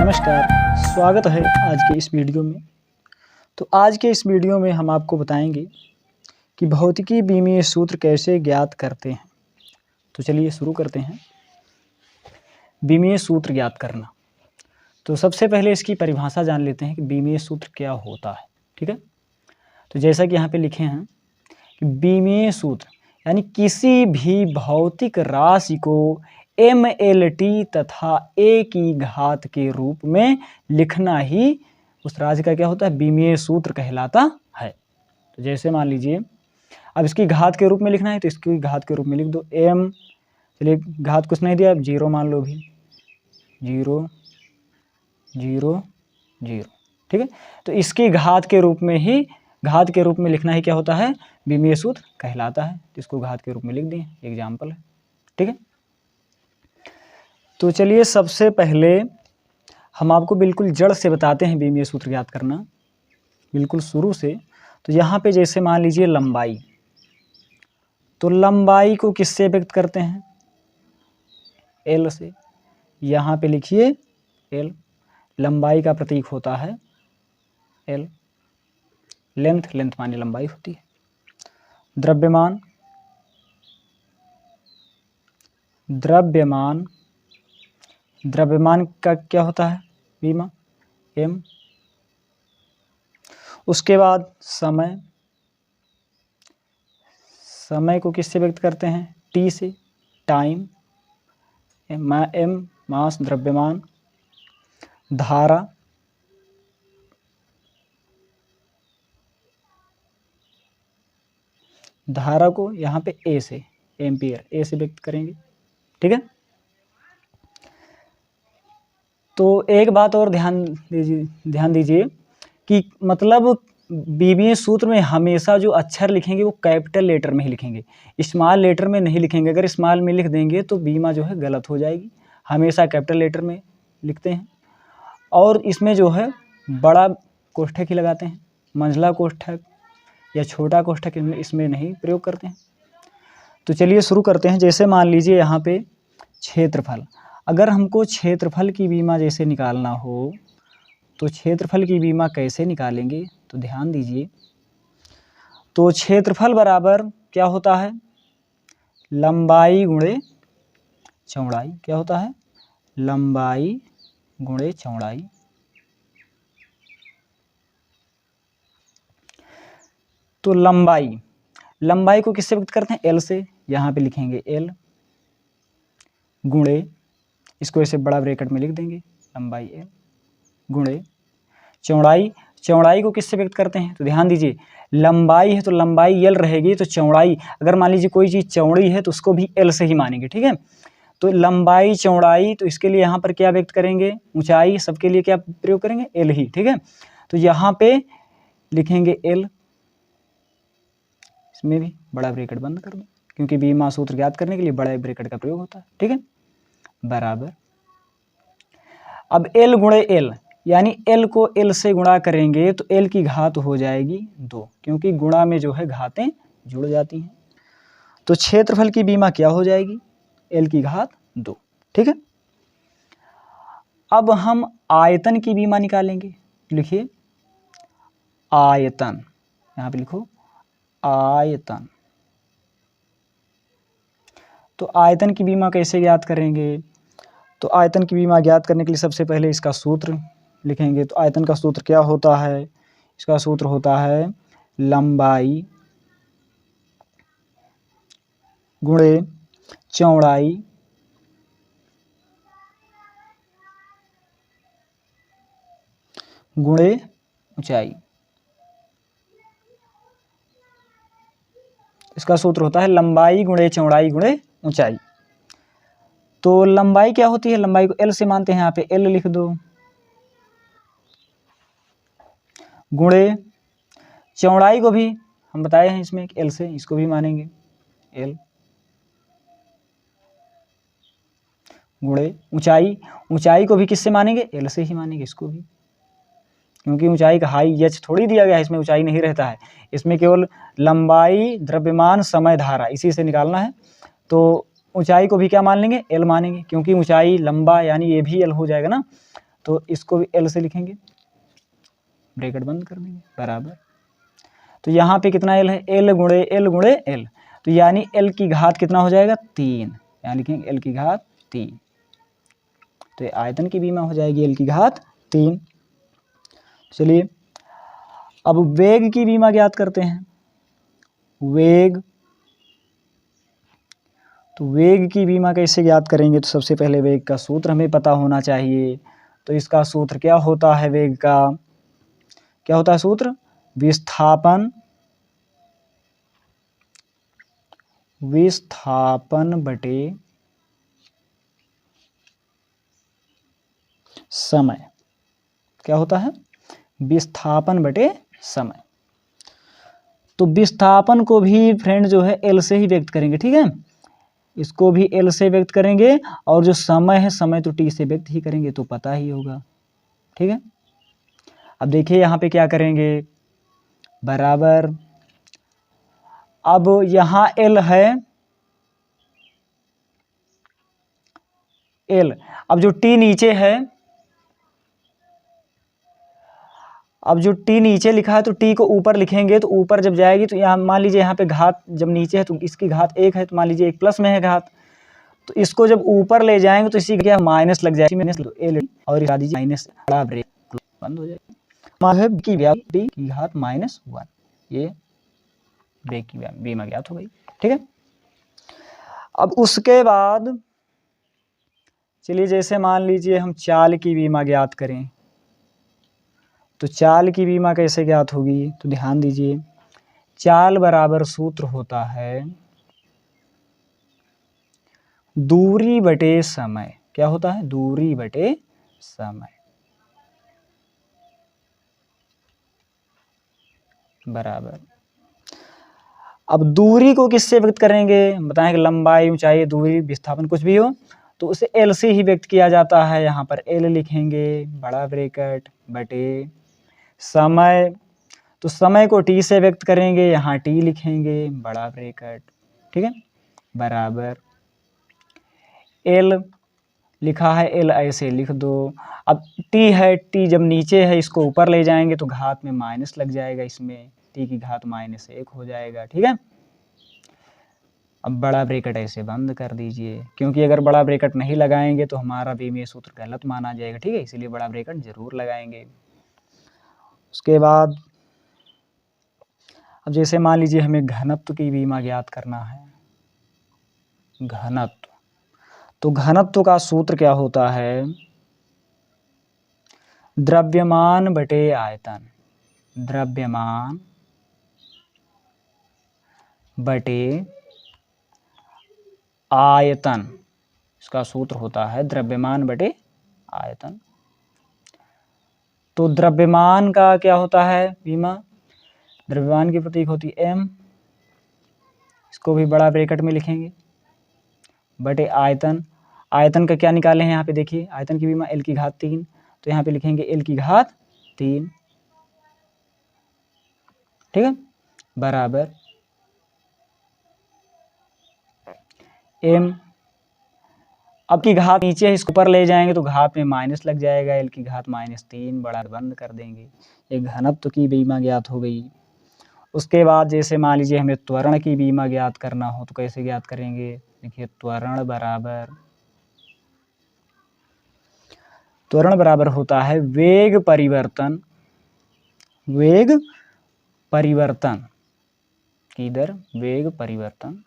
नमस्कार, स्वागत है आज के इस वीडियो में। तो आज के इस वीडियो में हम आपको बताएंगे कि भौतिकी बीमीय सूत्र कैसे ज्ञात करते हैं। तो चलिए शुरू करते हैं। बीमीय सूत्र ज्ञात करना। तो सबसे पहले इसकी परिभाषा जान लेते हैं कि बीमीय सूत्र क्या होता है। ठीक है, तो जैसा कि यहाँ पे लिखे हैं कि बीमीय सूत्र यानी किसी भी भौतिक राशि को MLT तथा A की घात के रूप में लिखना ही उस राशि का क्या होता है, बीमीय सूत्र कहलाता है। तो जैसे मान लीजिए अब इसकी घात के रूप में लिखना है तो इसकी घात के रूप में लिख दो m, चलिए घात कुछ नहीं दिया, अब 0 मान लो, भी 0 0 0। ठीक है, तो इसकी घात के रूप में लिखना ही क्या होता है, बीमीय सूत्र कहलाता है। तो इसको घात के रूप में लिख दिए, एग्जाम्पल है। ठीक है, तो चलिए सबसे पहले हम आपको बिल्कुल जड़ से बताते हैं बीमीय सूत्र ज्ञात करना, बिल्कुल शुरू से। तो यहाँ पे जैसे मान लीजिए लंबाई, तो लंबाई को किससे व्यक्त करते हैं, L से। यहाँ पे लिखिए L, लंबाई का प्रतीक होता है L। लेंथ माने लंबाई होती है। द्रव्यमान का क्या होता है, बीमा m। उसके बाद समय को किससे व्यक्त करते हैं, T से, टाइम, m मास द्रव्यमान। धारा को यहाँ पे A से, एम्पियर, A से व्यक्त करेंगे। ठीक है, तो एक बात और ध्यान दीजिए कि मतलब बीमीय सूत्र में हमेशा जो अक्षर लिखेंगे वो कैपिटल लेटर में ही लिखेंगे, स्मॉल लेटर में नहीं लिखेंगे। अगर स्मॉल में लिख देंगे तो बीमा जो है गलत हो जाएगी। हमेशा कैपिटल लेटर में लिखते हैं और इसमें जो है बड़ा कोष्ठक ही लगाते हैं, मंझला कोष्ठक या छोटा कोष्ठक इसमें नहीं प्रयोग करते हैं। तो चलिए शुरू करते हैं। जैसे मान लीजिए यहाँ पे क्षेत्रफल, अगर हमको क्षेत्रफल की बीमा जैसे निकालना हो तो क्षेत्रफल की बीमा कैसे निकालेंगे, तो ध्यान दीजिए। तो क्षेत्रफल बराबर क्या होता है, लंबाई गुणे चौड़ाई। क्या होता है, लंबाई गुणे चौड़ाई। तो लंबाई को किससे व्यक्त करते हैं, L से। यहाँ पे लिखेंगे L गुणे, इसको ऐसे बड़ा ब्रैकेट में लिख देंगे, लंबाई L गुणे चौड़ाई को किससे व्यक्त करते हैं। तो ध्यान दीजिए, लंबाई है तो लंबाई L रहेगी, तो चौड़ाई, अगर मान लीजिए कोई चीज़ चौड़ी है तो उसको भी L से ही मानेंगे। ठीक है, तो लंबाई चौड़ाई, तो इसके लिए यहाँ पर क्या व्यक्त करेंगे, ऊंचाई, सबके लिए क्या प्रयोग करेंगे, L ही। ठीक है, तो यहाँ पे लिखेंगे L, इसमें भी बड़ा ब्रैकेट बंद कर दो क्योंकि बीमा सूत्र ज्ञात करने के लिए बड़े ब्रैकेट का प्रयोग होता है। ठीक है, बराबर, अब L गुणे L, यानी L को L से गुणा करेंगे तो L की घात हो जाएगी 2, क्योंकि गुणा में जो है घातें जुड़ जाती हैं। तो क्षेत्रफल की बीमा क्या हो जाएगी, L की घात 2। ठीक है, अब हम आयतन की बीमा निकालेंगे। लिखिए आयतन, यहाँ पे लिखो आयतन। तो आयतन की बीमा कैसे ज्ञात करेंगे, तो आयतन की बीमा ज्ञात करने के लिए सबसे पहले इसका सूत्र लिखेंगे। तो आयतन का सूत्र क्या होता है, इसका सूत्र होता है लंबाई गुणे चौड़ाई गुणे ऊंचाई। इसका सूत्र होता है लंबाई गुणे चौड़ाई गुणे ऊंचाई। तो लंबाई क्या होती है, लंबाई को L से मानते हैं, यहाँ पे L लिख दो, गुणे चौड़ाई को भी हम बताए हैं इसमें L से, इसको भी मानेंगे L, गुणे ऊंचाई को भी किससे मानेंगे, L से ही मानेंगे इसको भी, क्योंकि ऊंचाई का हाई एच थोड़ी दिया गया है, इसमें ऊंचाई नहीं रहता है, इसमें केवल लंबाई द्रव्यमान समय धारा इसी से निकालना है। तो ऊंचाई को भी क्या मान लेंगे, L मानेंगे, क्योंकि ऊंचाई लंबा यानी ये भी L हो जाएगा ना। तो इसको भी L से लिखेंगे, ब्रैकेट बंद कर देंगे, बराबर। तो यहाँ पे कितना L है, L गुणे L, तो यानी L की घात कितना हो जाएगा 3, यहाँ लिखेंगे L की घात 3, तो ये आयतन की विमा हो जाएगी L की घात 3। चलिए अब वेग की विमा ज्ञात करते हैं, वेग। तो वेग की विमा कैसे ज्ञात करेंगे, तो सबसे पहले वेग का सूत्र हमें पता होना चाहिए। तो इसका सूत्र क्या होता है, वेग का क्या होता है सूत्र, विस्थापन बटे समय। क्या होता है, विस्थापन बटे समय। तो विस्थापन को भी फ्रेंड जो है L से ही व्यक्त करेंगे, ठीक है, इसको भी L से व्यक्त करेंगे, और जो समय है समय तो T से व्यक्त ही करेंगे, तो पता ही होगा, ठीक है। अब देखिए यहाँ पे क्या करेंगे, बराबर, अब यहाँ L है L, अब जो T नीचे है, अब जो T नीचे लिखा है तो T को ऊपर लिखेंगे, तो ऊपर जब जाएगी तो यहाँ मान लीजिए यहाँ पे घात जब नीचे है तो इसकी घात 1 है, तो मान लीजिए 1 प्लस में है घात, तो इसको जब ऊपर ले जाएंगे तो इसी क्या माइनस लग जाएगी, L और माइनस बंद हो जाएगी, की घात -1, ये वेग की विमा ज्ञात हो गई, ठीक है। अब उसके बाद चलिए जैसे मान लीजिए हम चाल की विमा ज्ञात करें, तो चाल की विमा कैसे ज्ञात होगी, तो ध्यान दीजिए, चाल बराबर सूत्र होता है दूरी बटे समय। क्या होता है, दूरी बटे समय, बराबर। अब दूरी को किससे व्यक्त करेंगे, बताएं कि लंबाई, ऊंचाई, दूरी, विस्थापन कुछ भी हो तो उसे L से ही व्यक्त किया जाता है। यहाँ पर L लिखेंगे, बड़ा ब्रैकेट, बटे समय, तो समय को T से व्यक्त करेंगे, यहाँ T लिखेंगे, बड़ा ब्रैकेट, ठीक है, बराबर। L लिखा है, L ऐसे लिख दो। अब T है, T जब नीचे है इसको ऊपर ले जाएंगे तो घात में माइनस लग जाएगा, इसमें T की घात -1 हो जाएगा, ठीक है। अब बड़ा ब्रैकेट ऐसे बंद कर दीजिए, क्योंकि अगर बड़ा ब्रैकेट नहीं लगाएंगे तो हमारा विमीय सूत्र गलत माना जाएगा, ठीक है, इसीलिए बड़ा ब्रैकेट जरूर लगाएंगे। उसके बाद अब जैसे मान लीजिए हमें घनत्व की विमा ज्ञात करना है, घनत्व, तो घनत्व का सूत्र क्या होता है, द्रव्यमान बटे आयतन, द्रव्यमान बटे आयतन, इसका सूत्र होता है द्रव्यमान बटे आयतन। तो द्रव्यमान का क्या होता है विमा, द्रव्यमान की प्रतीक होती है M, इसको भी बड़ा ब्रैकेट में लिखेंगे, बटे आयतन। आयतन का क्या निकाले हैं, यहाँ पे देखिए, आयतन की विमा L की घात 3, तो यहाँ पे लिखेंगे L की घात 3, ठीक है, बराबर M। अब की घात नीचे है, इसको ऊपर ले जाएंगे तो घात में माइनस लग जाएगा, L की घात -3, बड़ा बंद कर देंगे, एक घनत्व की विमा ज्ञात हो गई। उसके बाद जैसे मान लीजिए हमें त्वरण की विमा ज्ञात करना हो तो कैसे ज्ञात करेंगे, देखिए त्वरण बराबर होता है वेग परिवर्तन, वेग परिवर्तन की दर, वेग परिवर्तन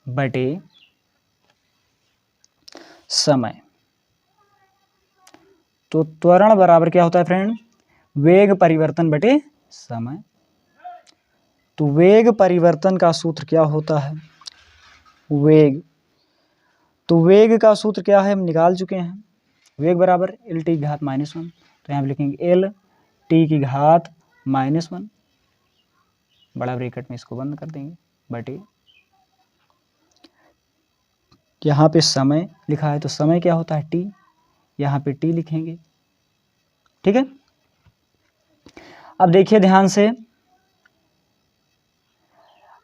बटे समय। तो त्वरण बराबर क्या होता है फ्रेंड, वेग परिवर्तन बटे समय। तो वेग परिवर्तन का सूत्र क्या होता है, वेग, तो वेग का सूत्र क्या है हम निकाल चुके हैं, वेग बराबर L T की घात -1, तो यहाँ पे लिखेंगे L T की घात -1, बड़ा ब्रैकेट में इसको बंद कर देंगे, बटे यहाँ पे समय लिखा है तो समय क्या होता है T, यहाँ पे T लिखेंगे, ठीक है। अब देखिए ध्यान से,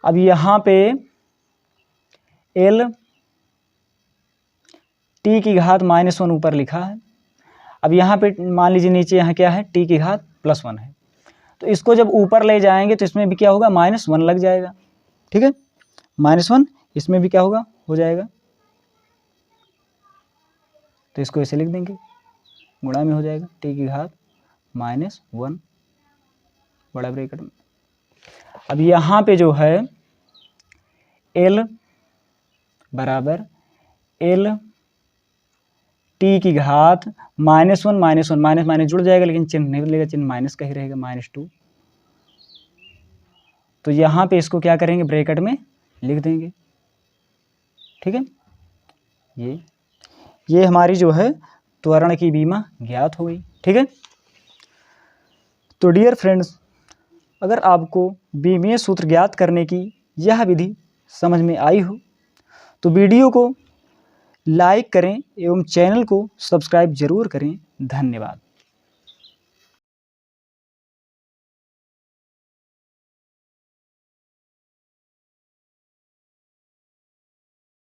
अब यहाँ पे L T टी की घात -1 ऊपर लिखा है। अब यहाँ पे मान लीजिए नीचे यहाँ क्या है, टी की घात +1 है, तो इसको जब ऊपर ले जाएंगे तो इसमें भी क्या होगा, -1 लग जाएगा। ठीक है, -1 इसमें भी क्या होगा, हो जाएगा। तो इसको ऐसे लिख देंगे, गुणा में हो जाएगा, टी की घात -1 बड़ा ब्रैकेट में। अब यहाँ पे जो है L बराबर L टी की घात -1 माइनस माइनस जुड़ जाएगा, लेकिन चिन्ह नहीं बदलेगा, चिन्ह माइनस का ही रहेगा, -2। तो यहाँ पे इसको क्या करेंगे, ब्रैकेट में लिख देंगे। ठीक है, ये हमारी जो है त्वरण की बीमा ज्ञात हो गई। ठीक है, तो डियर फ्रेंड्स, अगर आपको बीमीय सूत्र ज्ञात करने की यह विधि समझ में आई हो तो वीडियो को लाइक करें एवं चैनल को सब्सक्राइब जरूर करें। धन्यवाद।